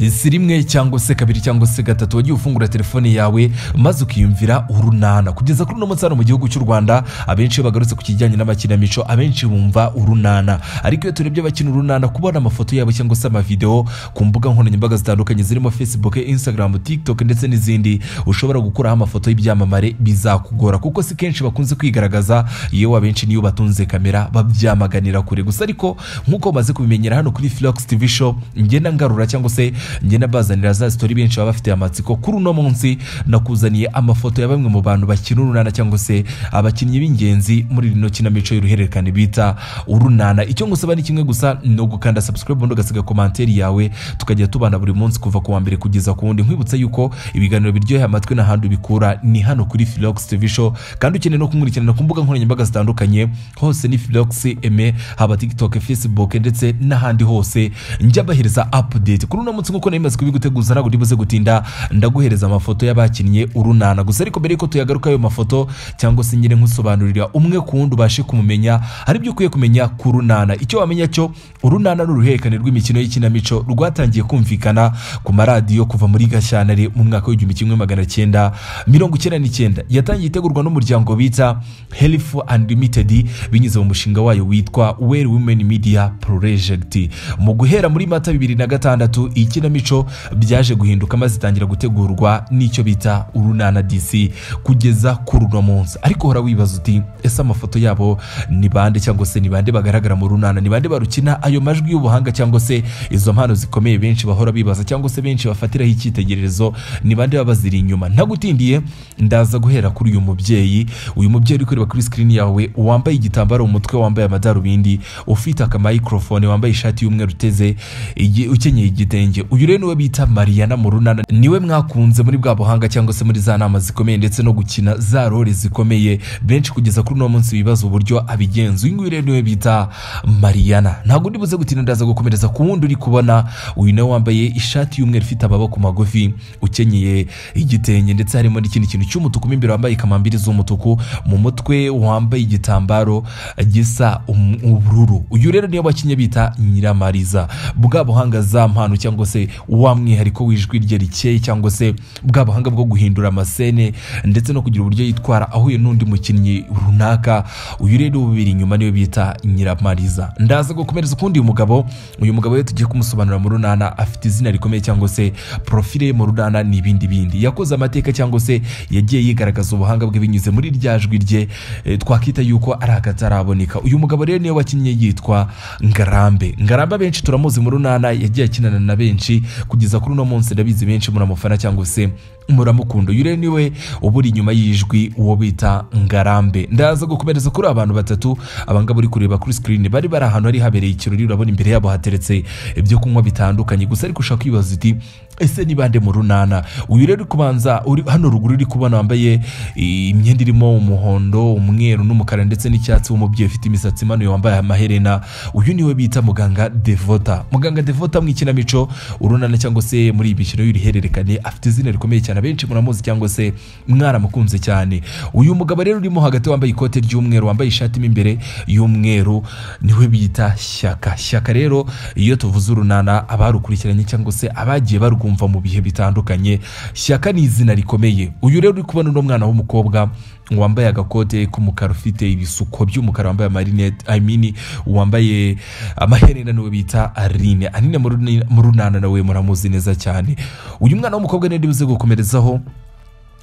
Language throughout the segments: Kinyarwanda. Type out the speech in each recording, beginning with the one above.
si rimwe cyangwa se kabiri cyangwa se gatatu wagiye ufungura telefone yawe maze ukiyumvira urunana. Kugeza kuri uno munsi hano mu gihugu cy'u Rwanda abenshi bagarutse ku kijyanye n'amakinamico, abenshi bumva urunana. Ariko iyo turebye abakina urunana, kubona amafoto yabo cyangwa se amavideo ku mbuga nkoranyambaga zitandukanye zirimo Facebook, Instagram, TikTok ndetse n'izindi, ushobora gukuraho amafoto y'ibyamamare bizakugora, kuko si kenshi bakunze kwigaragaza, yewe abenshi niyo batunze kamera babyamaganira kure. Gusa ariko nkuko maze kubimenyera hano kuri Flux TV show, ngenda ngarura cyangwa se ngenda bazanira za story benshi baba bafite amatsiko. Kuri uno munsi nakuzaniye amafoto ya bamwe mu bantu bakina urunana cyangwa se abakinnyi b'ingenzi muri rino kinamico y'uruhererekane bita urunana. Icyo ngusaba ni kimwe gusa, no gukanda subscribe ubundi ugasiga commentaire yawe, tukajya tubana buri munsi kuva ku wa mbere kugeza ku wundi. Nkwibutsa yuko ibiganiro biryoheye amatwi na handi bikura ni hano kuri Flux TV show, kandi ukeneye no kumurikirana ku mbuga nkoranyambaga zitandukanye hose ni Flux Aime, haba TikTok, Facebook ndetse n'ahandi hose njya bahereza update. Kuri uno munsi nkuko namaze kubiguteguza ntabwo ndibuze gutinda, ndaguhereza amafoto y'abakinnye urunana. Gusa ariko mbere yuko tuyagaruka ayo mafoto cyangwa se nyine nkusobanurira umwe ku wundi ubashe kumumenya, hari ibyo ukwiye kumenya ku runana. Icyo wamenya cyo urunana n'uruhererekane rw'imikino y'ikinamico rwatangiye kumvikana ku maradiyo kuva muri Gashyantare mu mwaka w'1999. Yatangiye itegurwa n'umuryango bita Health Unlimited binyuze mu mushinga wayo witwa Well Women Media Project. Mu guhera muri Mata 2006 ikinamico byaje guhinduka maze itangira gutegurwa n'icyo bita urunana DC kugeza kuri uno munsi. Ariko hora wibaza uti ese amafoto yabo ni bande cyangwa se ni bande bagaragara mu runana, ni bande barukina ayo majwi y'ubuhanga cyangwa se izo mpano zikomeye benshi bahora bibaza cyangwa se benshi bafatiraho icyitegererezo, ni bande baba baziri inyuma. Ntagutindiye ndaza guhera kuri uyu mubyeyi uri kureba kuri screen yawe, wambaye igitambaro mu mutwe, wambaye amadarubindi, ufite aka microphone, wambaye ishati y'umweru uteze ukenyeye igitenge. Uyu rero niwe bita Mariana mu runana, niwe mwakunze muri bwa buhanga cyangwa se muri za nama zikomeye ndetse no gukina za role zikomeye benshi kugeza kuri no munsi bibaza uburyo abigenza. Uyu nguyu rero niwe bita Mariana. Ntabwo ndibuze gutinda, ndaza gukomereza ku wundi uri kubona. Uyu nawe wambaye ishati y'umweru ifite amaboko magufi, ukenyeye igitenge ndetse harimo n'ikindi kintu cy'umutuku imbere, wambaye kamambiri z'umutuku, mu mutwe wambaye igitambaro gisa ubururu. Uyu rero niyo bakinye bita Nyiramariza. Bwa buhanga za mpano cyangwa se wa mwihariko w'ijwi rye rikeye cyangwa se bwa buhanga bwo guhindura amasene ndetse no kugira uburyo yitwara ahuye n'undi mukinnyi runaka. Uyu rero ubiri inyuma niyo bita Nyiramariza. Ndaza gukomereza kundi uyu mugabo rero tugiye kumusobanura mu runana, afite izina rikomeye cyangwa se profile mu runana n'ibindi. Yakoze amateka cyangwa se yagiye yigaragaza ubuhanga bwe binyuze muri rya jwi rye twakita yuko ari akataraboneka. Uyu mugabo rero niyo wakinnye yitwa Ngarambe. Benshi turamuzi mu runana, yagiye akinana na benshi kugeza kuri uno munsi, ndabizi benshi muramufana cyangwa se muramukunda. Uyu rero niwe uburi inyuma y'ijwi uwo bita Ngarambe. Ndaza gukomereza kuri abantu batatu abangaba uri kureba kuri screen, bari ahantu hari habereye ikirori. Urabona imbere yabo hateretse ibyo kunywa bitandukanye, gusa ariko ushaka kwibaza uti ese ni bande mu runana? Uyu rero kubanza uri hano ruguru uri kubona wambaye imyenda irimo umuhondo, umweru n'umukara ndetse n'icyatsi, w'umubyeyi ufite imisatsi imanuye wambaye amaherena. Uyu niwe bita Muganga Devota. Muganga Devota mu ikinamico urunana cyangwa se muri ibikino y'uruhererekane afite izina rikomeye cyane, benshi muramuzi cyangwa se mwaramukunze cyane. Uyu mugabo rero urimo hagati wambaye ikote ry'umweru, wambaye ishati imbere y'umweru, niwe bita Shyaka. Rero iyo tuvuze urunana abarukurikiranye cyangwa se abagiye barwumva mu bihe bitandukanye, Shyaka ni izina rikomeye. Uyu rero uri kubona uno mwana w'umukobwa wambaye agakote k'umukara, ufite ibisuko by'umukara, wambaye amarinete wambaye amaherena, niwe bita Aline mu runana, nawe muramuzi neza cyane. Uyu mwana w'umukobwa rero bize gukomerezaho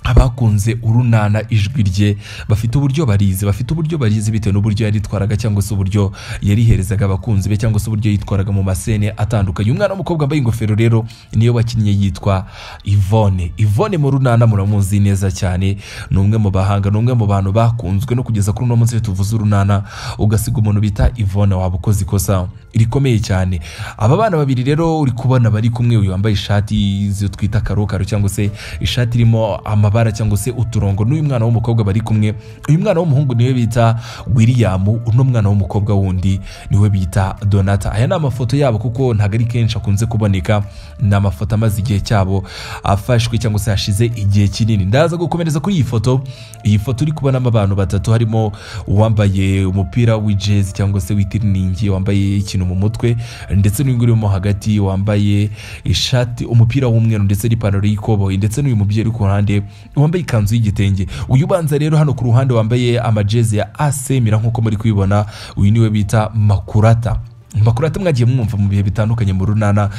abakunze urunana ijwi rye bafite uburyo barizi bitewe n'uburyo yaritwaraga cyangwa se uburyo yariherezaga abakunzi be cyangwa se uburyo yitwaraga mu masene atandukanye. Umwana w'umukobwa wambaye ingofero rero niyo wakinnye yitwa Yvonne mu runana, muramuzi neza cyane, ni umwe mu bahanga, ni umwe mu bantu bakunzwe no kugeza kuri uno munsi tuvuze urunana ugasiga umuntu bita Yvonne waba ukoze ikosa rikomeye cyane. Aba bana babiri rero uri kubona bari kumwe, uyu wambaye ishati zo twita karokaro cyangwa se ishati irimo amabara amabara cyangwa se uturongo n'uyu mwana w'umukobwa bari kumwe. Uyu mwana w'umuhungu niwe bita William, uno mwana w'umukobwa wundi niwe bita Donata. Aya ni amafoto yabo kuko ntabwo ari kenshi akunze kuboneka, ni amafoto amaze igihe cyabo afashwe cyangwa se hashize igihe kinini. Ndaza gukomereza kuri iyi foto. Iyi foto uri kubonamo abantu batatu, harimo uwambaye umupira w'ijezi cyangwa se w'itiriningi, wambaye ikintu mu mutwe, ndetse n'uyu nguyu urimo hagati wambaye ishati umupira w'umweru ndetse n'ipantaro y'ikoboyi, ndetse n'uyu mubyeyi uri ku ruhande wambaye ikanzu y'igitenge. Uyu ubanza rero hano ku ruhande wambaye amajezi ya AC Milan nk'uko muri kubibona, uyu niwe bita Makurata. Makurata mwagiye mwumva mu bihe bitandukanye mu runana,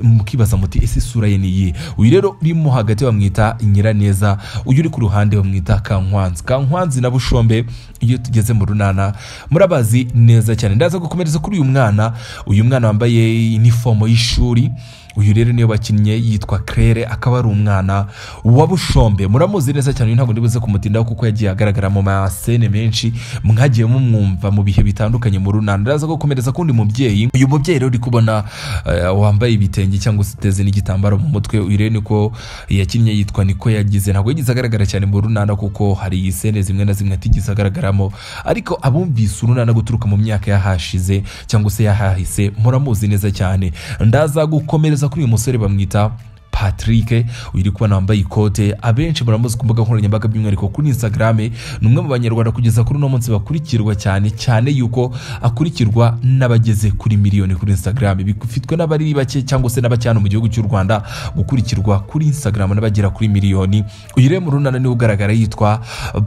mukibaza muti ese isura ye ni iyi. Uyu rero urimo hagati bamwita Nyiraneza, uyu uri ku ruhande bamwita Kankwanzi na Bushombe. Iyo tugeze mu runana murabazi neza cyane. Ndaza gukomereza kuri uyu mwana wambaye uniform y'ishuri. Uyu rero niyo bakinnye yitwa Claire, akaba ari umwana wa Bushombe. Muramuzi neza cyane, ntabwo ndibuze kumutindaho kuko yagiye agaragara mu masene menshi, mwagiye mumwumva mu bihe bitandukanye mu runana. Ndaza gukomereza kundi mubyeyi. Uyu mubyeyi rero uri kubona wambaye ibitenge cyangwa se uteze n'igitambaro mu mutwe. Uyu rero niko yakinnye yitwa Niko Yagize. Ntabwo yagize agaragara cyane mu runana kuko hari isene zimwe na zimwe atigeze agaragaramo, ariko abumvise urunana guturuka mu myaka yahashize cyangwa se yahahise muramuzi neza cyane. Ndaza gukomereza kuri uyu musore bamwita Patrick, uri kubona wambaye ikote. Abenshi muramuzi ku mbuga nkoranyambaga by'umwihariko kuri Instagram. Ni umwe mu banyarwanda kugeza kuri uno munsi bakurikirwa cyane yuko akurikirwa n'abageze kuri miliyoni kuri Instagram. Bifitwe n'abari bake cyangwa se n'abacyano mu gihugu cy'u Rwanda gukurikirwa kuri Instagram n'abagera kuri miliyoni. Uyu rero mu runana niwe ugaragara yitwa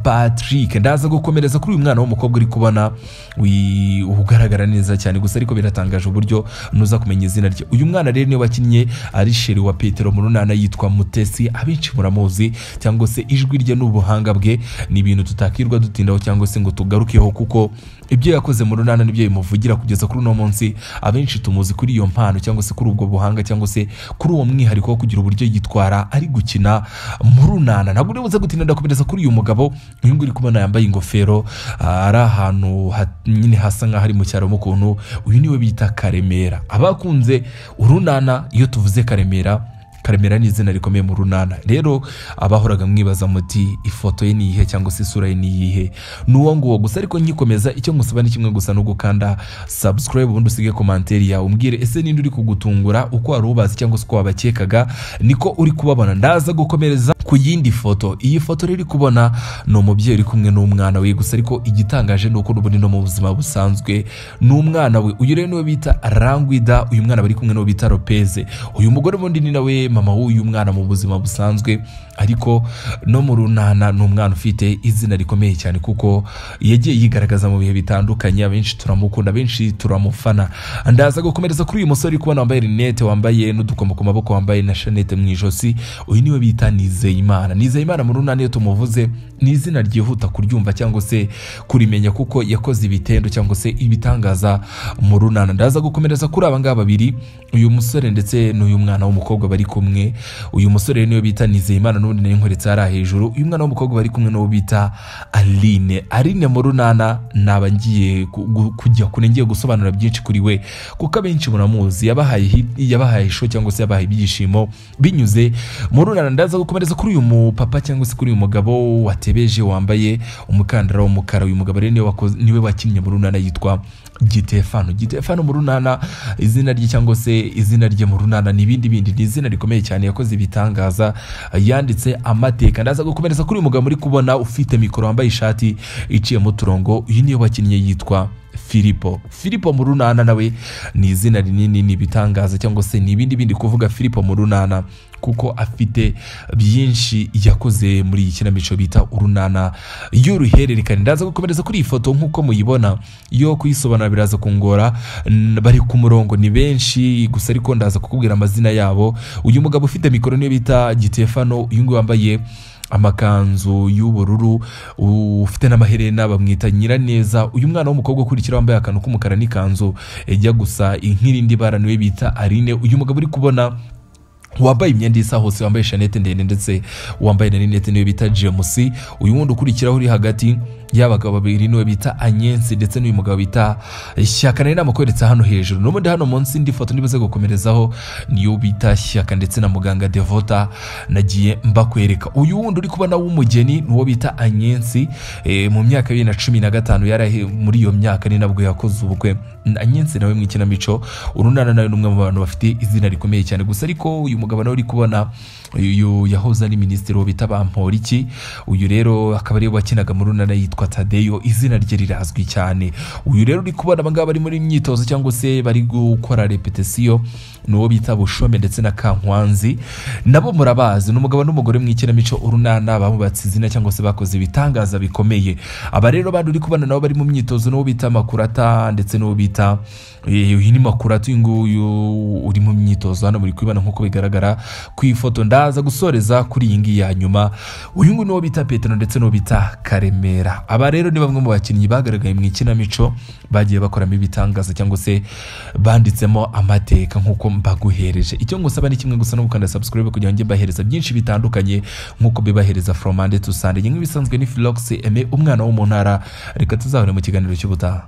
Patrick. Ndaza gukomereza kuri uyu mwana w'umukobwa uri kubona ugaragara neza cyane, gusa ariko biratangaje uburyo nuza kumenya izina rye. Uyu mwana rero niwe wakinnye ari sheri wa Petero mu runana yitwa Mutesi. Abenshi muramuzi cyangwa se ijwi rye n'ubuhanga bwe ni ibintu tutakirwa dutindaho cyangwa se ngo tugarukeho, kuko ibyo yakoze mu runana nibyo bimuvugira kugeza kuri uno munsi. Abenshi tumuzi kuri iyo mpano cyangwa se kuri ubwo buhanga cyangwa se kuri uwo mwihariko wo kugira uburyo yitwara ari gukina mu runana. Ntabwo uribuze gutinda ndakomereza kuri uyu mugabo. Uyu nguyu uri kubona yambaye ingofero, ari ahantu nyine hasa nk'aho ari mu cyaro mu kuntu. Uyu niwe bita Karemera. Abakunze urunana iyo tuvuze Karemera ni izina rikomeye mu runana. Rero abahoraga mwibaza muti ifoto ye ni iyihe cyangwa se isura ye ni iyihe, n'uwo nguwo gusa. Ariko nyikomeza icyo ngusaba ni kimwe gusa, no gukanda subscribe, ubundi usige komanteri yawe umbwire ese ninde uri kugutungura uko wari ubazi cyangwa se uko wabakekaga niko uri kubabona. Ndaza gukomereza ku yindi foto. Iyi foto rero uri kubona ni umubyeyi uri kumwe n'umwana we, gusa ariko igitangaje ni uko n'ubundi no mu buzima busanzwe n'umwana we. Uyu rero niwe bita Rangwida. Uyu mwana bari kumwe n'uwo bita Lopez. Uyu mugore wundi ni nawe mama w'uyu mwana mu buzima busanzwe, ariko no mu runana ni umwana ufite izina rikomeye cyane kuko yagiye yigaragaza mu bihe bitandukanye. Abenshi turamukunda, abenshi turamufana. Ndaza gukomereza kuri uyu musore kubona wambaye rinete, wambaye n'udukomo ku maboko, wambaye na shanete mu ijosi. Uyu niwe bita Nizeyimana. Mu runana iyo tumuvuze ni izina ryihuta kuryumva cyangwa se kurimenya kuko yakoze ibitendo cyangwa se ibitangaza mu runana. Ndaza gukomereza kuri aba ngaba babiri, uyu musore ndetse n'uyu mwana w'umukobwa bari kumwe. Uyu musore niwe bita Nizeyimana, n'undi nayo nkoretse ari hejuru. Uyu mwana w'umukobwa bari kumwe n'uwo bita Aline mu runana. Naba ngiye kujya kure ngiye gusobanura byinshi kuri we kuko abenshi muramuzi, yabahaye show cyangwa se yabahaye ibyishimo binyuze mu runana. Ndaza gukomereza kuri uyu mupapa cyangwa se kuri uyu mugabo watebeje wambaye umukandara w'umukara. Uyu mugabo rero niwe wakinnye mu runana yitwa Gitefano mu runana. Izina rye cyangwa se izina rye mu runana ni ibindi ni izina rikomeye cyane, yakoze ibitangaza, yanditse amateka. Ndaza gukomereza kuri uyu mugabo muri kubona ufite mikoro, wambaye ishati iciyemo uturongo. Uyu niyo wakinnye yitwa Filipo mu runana. Nawe ni izina rinini, ni ibitangaza cyangwa se ni ibindi kuvuga Filipo mu runana kuko afite byinshi yakoze muri iyi kinamico bita urunana y'uruhererekane. Ndaza gukomereza kuri iyi foto nk'uko muyibona, yo kuyisobanura biraza kungora, bari ku murongo ni benshi gusa ariko ndaza kukubwira amazina yabo. Uyu mugabo ufite mikoro niyo bita Gitefano. Uyu nguyu wambaye amakanzu y'ubururu ufite n'amaherena bamwita Nyiraneza. Uyu mwana w'umukobwa ukurikira wambaye akantu k'umukara n'ikanzu ejya gusa nk'irindi bara niwe bita Aline. Uyu mugabo uri kubona wambaye imyenda isa hose, wambaye shanete ndende ndetse wambaye na rinete niyo bita James. Uyu wundi ukurikiraho uri hagati y'abagabo babiri niwe bita Agnes ndetse n'uyu mugabo bita Shyaka. Nari namukweretse hano hejuru, n'ubundi hano munsi ndi foto ndibuze gukomerezaho niyo bita Shyaka ndetse na muganga Devota nagiye mbakwereka. Uyu wundi uri kubona w'umugeni nuwo bita Agnes, mu myaka 2015 yari muri iyo myaka ni nabwo yakoze ubukwe. Agnes nawe mu ikinamico urunana nawe n'umwe mu bantu bafite izina rikomeye cyane. Gusa ariko uyu mugabo nawe uri kubona uyu yahoze ari minisitiri wo bita Bamporiki, uyu rero akaba ari wakinaga mu runana yitwa Tadeyo, izina rye rirazwi cyane. Uyu rero uri kubona abangaba bari muri imyitozo cyangwa se bari gukora repetition nuwo bita Bushome ndetse na Kankwanzi, nabo murabazi n'umugabo n'umugore mu ikinamico urunana bamubatse izina cyangwa se bakoze ibitangaza bikomeye. Aba rero bandi uri kubona nabo bari mu myitozo nuwo bita Makurata ndetse nuwo bita uyu ni Makurata, nguyu uri mu myitozo hano muri kwibana nkuko bigaragara ku ifoto. Ndaza gusoreza kuri iyi ngiyi ya nyuma. Uyu nguyu nuwo bita Petero ndetse nuwo bita Karemera. Aba rero ni bamwe mu bakinnyi bagaragaye mu ikinamico bagiye bakoramo ibitangaza cyangwa se banditsemo amateka nkuko mbaguhereje. Icyo ngusaba ni kimwe gusa no gukanda subscribe kugira ngo mbahereza byinshi bitandukanye nkuko bibahereza from Monday to Sunday. Nk'ibisanzwe ni Philox Aime, umwana wo mu ntara. Reka tuzahore mu kiganiro cy'ubutaha.